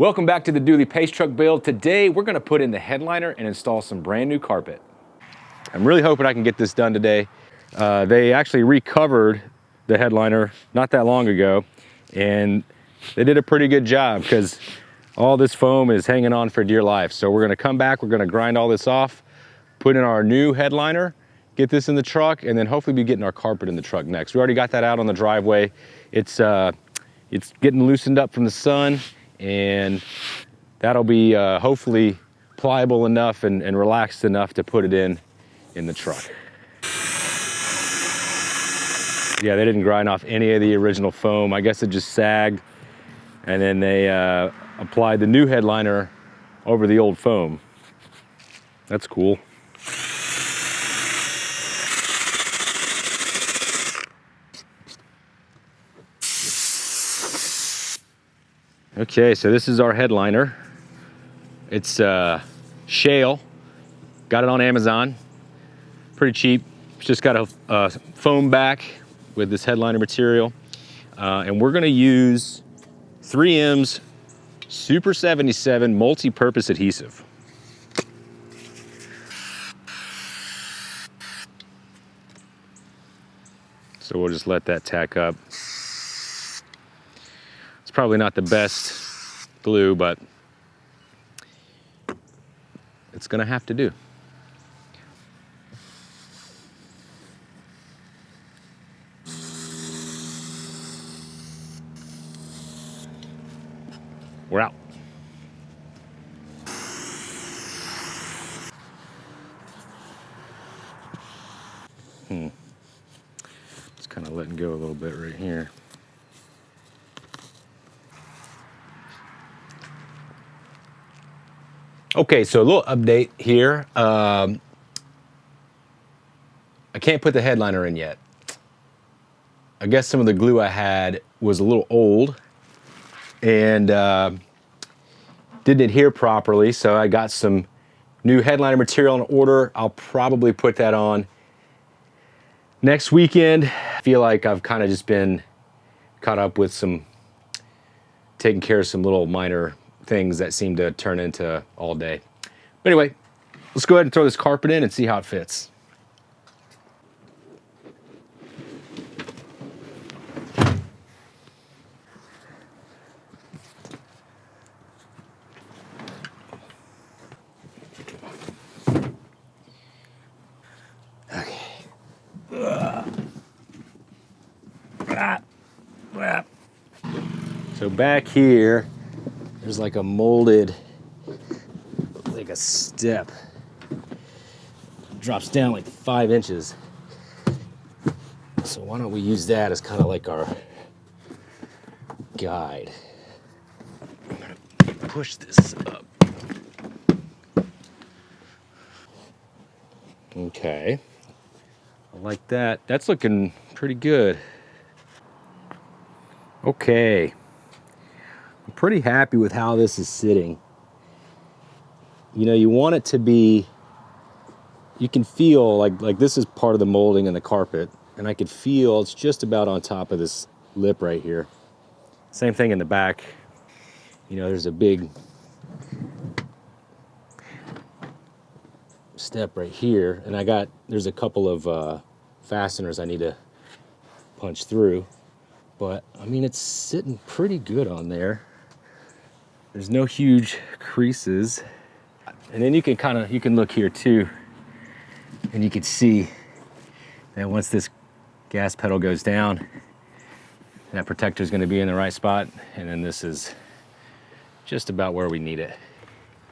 Welcome back to the Dooley Pace Truck build. Today we're going to put in the headliner and install some brand new carpet. I'm really hoping I can get this done today. They actually recovered the headliner not that long ago, and they did a pretty good job because all this foam is hanging on for dear life. So we're going to come back, we're going to grind all this off, put in our new headliner, get this in the truck, and then hopefully be getting our carpet in the truck next. We already got that out on the driveway. It's getting loosened up from the sun, and that'll be hopefully pliable enough and relaxed enough to put it in the truck. Yeah, they didn't grind off any of the original foam. I guess it just sagged, and then they applied the new headliner over the old foam. That's cool. Okay, so this is our headliner. It's shale. Got it on Amazon. Pretty cheap. It's just got a foam back with this headliner material. And we're gonna use 3M's Super 77 multi-purpose adhesive. So we'll just let that tack up. It's probably not the best glue, but it's gonna have to do. We're out. Just kind of letting go a little bit right here. Okay, so a little update here. I can't put the headliner in yet. I guess some of the glue I had was a little old and didn't adhere properly, so I got some new headliner material in order. I'll probably put that on next weekend. I feel like I've kind of just been caught up with taking care of some little minor things that seem to turn into all day. But anyway, let's go ahead and throw this carpet in and see how it fits. So back here, there's like a molded, like a step. Drops down like 5 inches. So why don't we use that as kind of like our guide. I'm gonna push this up. Okay, I like that. That's looking pretty good. Okay. I'm pretty happy with how this is sitting. You know, you want it to be, you can feel like this is part of the molding in the carpet, and I could feel it's just about on top of this lip right here. Same thing in the back. You know, there's a big step right here, and there's a couple of fasteners I need to punch through. But I mean, it's sitting pretty good on there. There's no huge creases. And then you can look here too, and you can see that once this gas pedal goes down, that protector is going to be in the right spot, and then this is just about where we need it.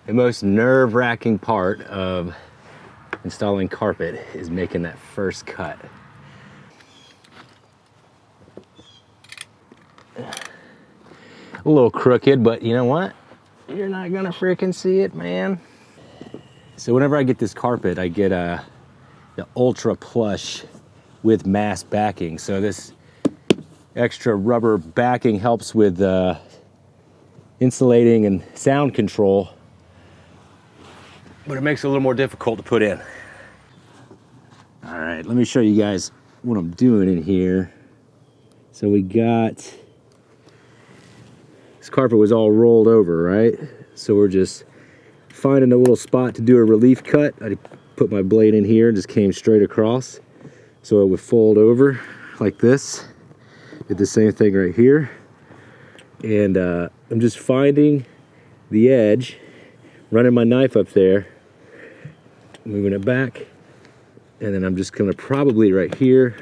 The most nerve-wracking part of installing carpet is making that first cut. A little crooked, but you know what? You're not gonna freaking see it, man. So whenever I get this carpet, I get the Ultra Plush with mass backing. So this extra rubber backing helps with insulating and sound control, but it makes it a little more difficult to put in. All right, let me show you guys what I'm doing in here. So we got this carpet was all rolled over, right? So we're just finding a little spot to do a relief cut. I put my blade in here and just came straight across so it would fold over like this. Did the same thing right here. And I'm just finding the edge, running my knife up there, moving it back, and then I'm just gonna probably right here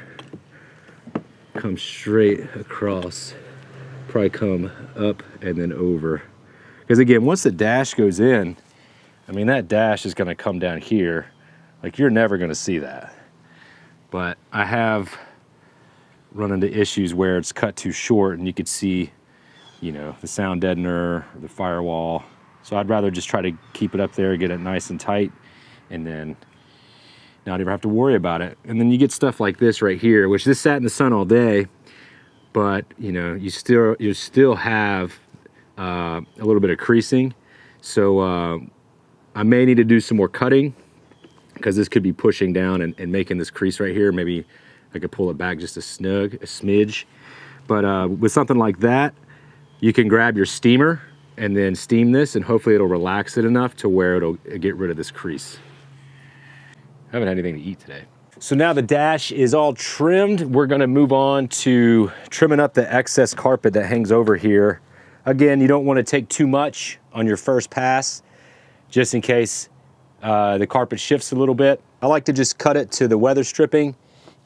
come straight across, probably come up and then over. Because again, once the dash goes in, I mean, that dash is gonna come down here. Like, you're never gonna see that. But I have run into issues where it's cut too short and you could see, you know, the sound deadener, or the firewall. So I'd rather just try to keep it up there, get it nice and tight, and then not ever have to worry about it. And then you get stuff like this right here, which this sat in the sun all day, but you know, you still have a little bit of creasing. So I may need to do some more cutting because this could be pushing down and making this crease right here. Maybe I could pull it back just a smidge. But with something like that, you can grab your steamer and then steam this, and hopefully it'll relax it enough to where it'll get rid of this crease. I haven't had anything to eat today. So now the dash is all trimmed. We're gonna move on to trimming up the excess carpet that hangs over here. Again, you don't wanna take too much on your first pass, just in case the carpet shifts a little bit. I like to just cut it to the weather stripping,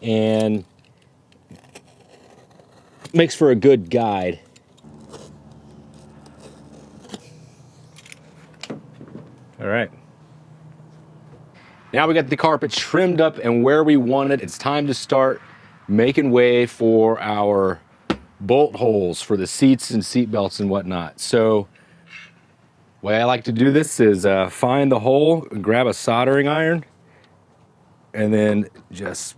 and makes for a good guide. All right. Now we got the carpet trimmed up and where we want it. It's time to start making way for our bolt holes for the seats and seat belts and whatnot. So the way I like to do this is find the hole, grab a soldering iron, and then just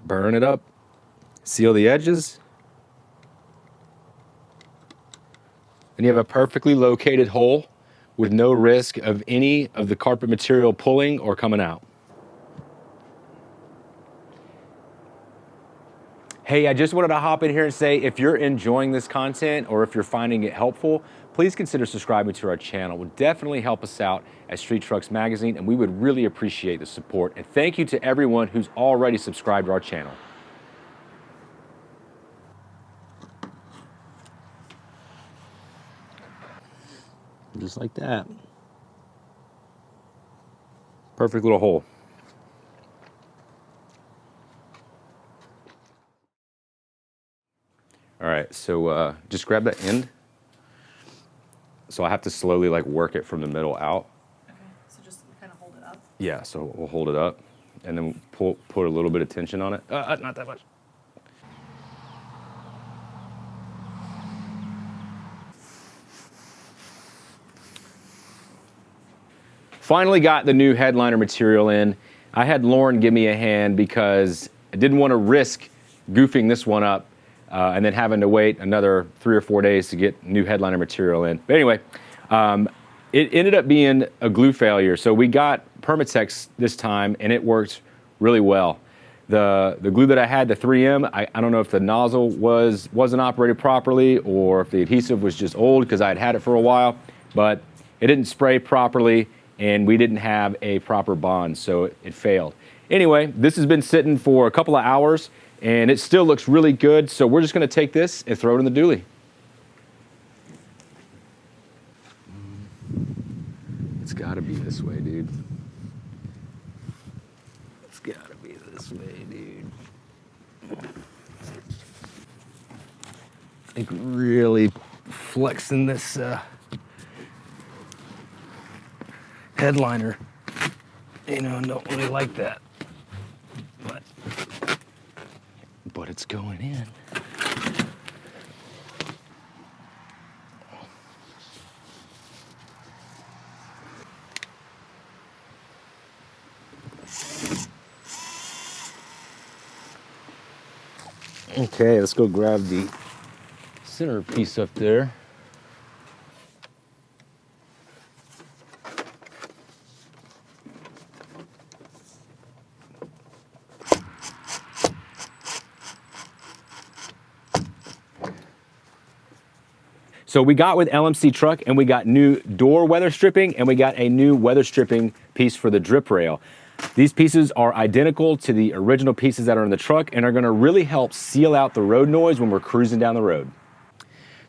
burn it up, seal the edges, and you have a perfectly located hole with no risk of any of the carpet material pulling or coming out. Hey, I just wanted to hop in here and say, if you're enjoying this content or if you're finding it helpful, please consider subscribing to our channel. It will definitely help us out at Street Trucks Magazine, and we would really appreciate the support. And thank you to everyone who's already subscribed to our channel. Just like that. Perfect little hole. All right, so just grab that end. So I have to slowly like work it from the middle out. Okay, so just kind of hold it up? Yeah, so we'll hold it up and then put a little bit of tension on it. Not that much. Finally got the new headliner material in. I had Lauren give me a hand because I didn't want to risk goofing this one up and then having to wait another 3 or 4 days to get new headliner material in. But anyway, it ended up being a glue failure. So we got Permatex this time and it worked really well. The glue that I had, the 3M, I don't know if the nozzle wasn't operated properly or if the adhesive was just old because I had it for a while, but it didn't spray properly and we didn't have a proper bond, so it failed. Anyway, this has been sitting for a couple of hours and it still looks really good, so we're just gonna take this and throw it in the dually. It's gotta be this way, dude. It's gotta be this way, dude. Like really flexing this headliner, you know, don't really like that, but it's going in. Okay, let's go grab the center piece up there. So we got with LMC truck, and we got new door weather stripping, and we got a new weather stripping piece for the drip rail. These pieces are identical to the original pieces that are in the truck and are gonna really help seal out the road noise when we're cruising down the road.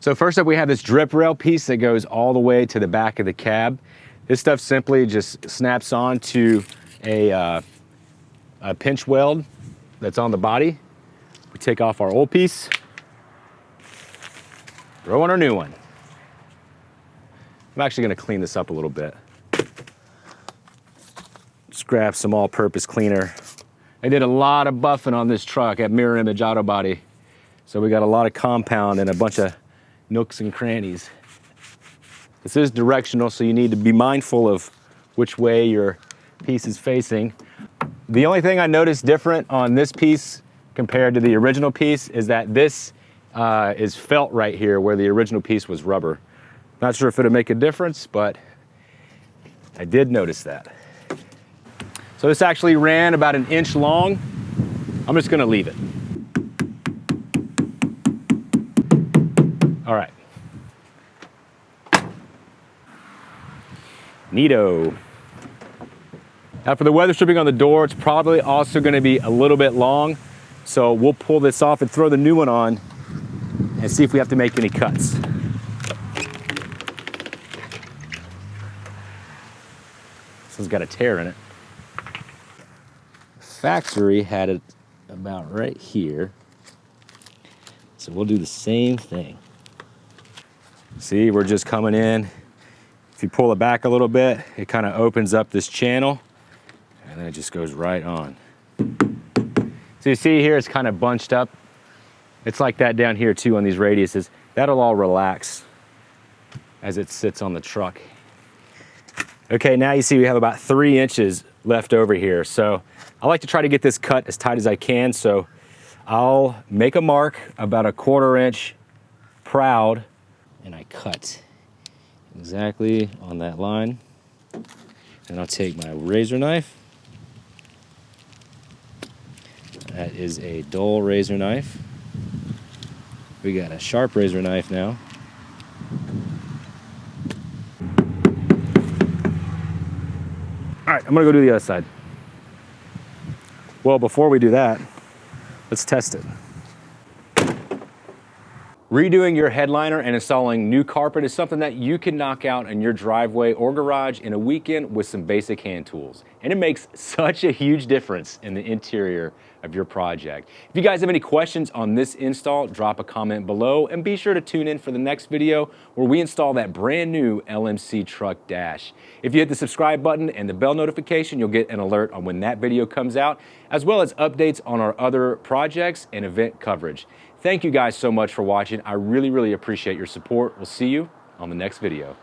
So first up, we have this drip rail piece that goes all the way to the back of the cab. This stuff simply just snaps on to a pinch weld that's on the body. We take off our old piece, throw on our new one. I'm actually gonna clean this up a little bit. Just grab some all-purpose cleaner. I did a lot of buffing on this truck at Mirror Image Auto Body. So we got a lot of compound and a bunch of nooks and crannies. This is directional, so you need to be mindful of which way your piece is facing. The only thing I noticed different on this piece compared to the original piece is that this is felt right here where the original piece was rubber. Not sure if it'll make a difference, but I did notice that. So this actually ran about 1 inch long. I'm just gonna leave it. All right. Neato. Now for the weather stripping on the door, it's probably also gonna be a little bit long. So we'll pull this off and throw the new one on and see if we have to make any cuts. This one's got a tear in it. Factory had it about right here. So we'll do the same thing. See, we're just coming in. If you pull it back a little bit, it kind of opens up this channel and then it just goes right on. So you see here, it's kind of bunched up. It's like that down here too on these radiuses. That'll all relax as it sits on the truck. Okay, now you see we have about 3 inches left over here. So I like to try to get this cut as tight as I can. So I'll make a mark about 1/4 inch proud and I cut exactly on that line. And I'll take my razor knife. That is a dull razor knife. We got a sharp razor knife now. All right, I'm gonna go do the other side. Well, before we do that, let's test it. Redoing your headliner and installing new carpet is something that you can knock out in your driveway or garage in a weekend with some basic hand tools. And it makes such a huge difference in the interior of your project. If you guys have any questions on this install, drop a comment below and be sure to tune in for the next video where we install that brand new LMC truck dash. If you hit the subscribe button and the bell notification, you'll get an alert on when that video comes out, as well as updates on our other projects and event coverage. Thank you guys so much for watching. I really, really appreciate your support. We'll see you on the next video.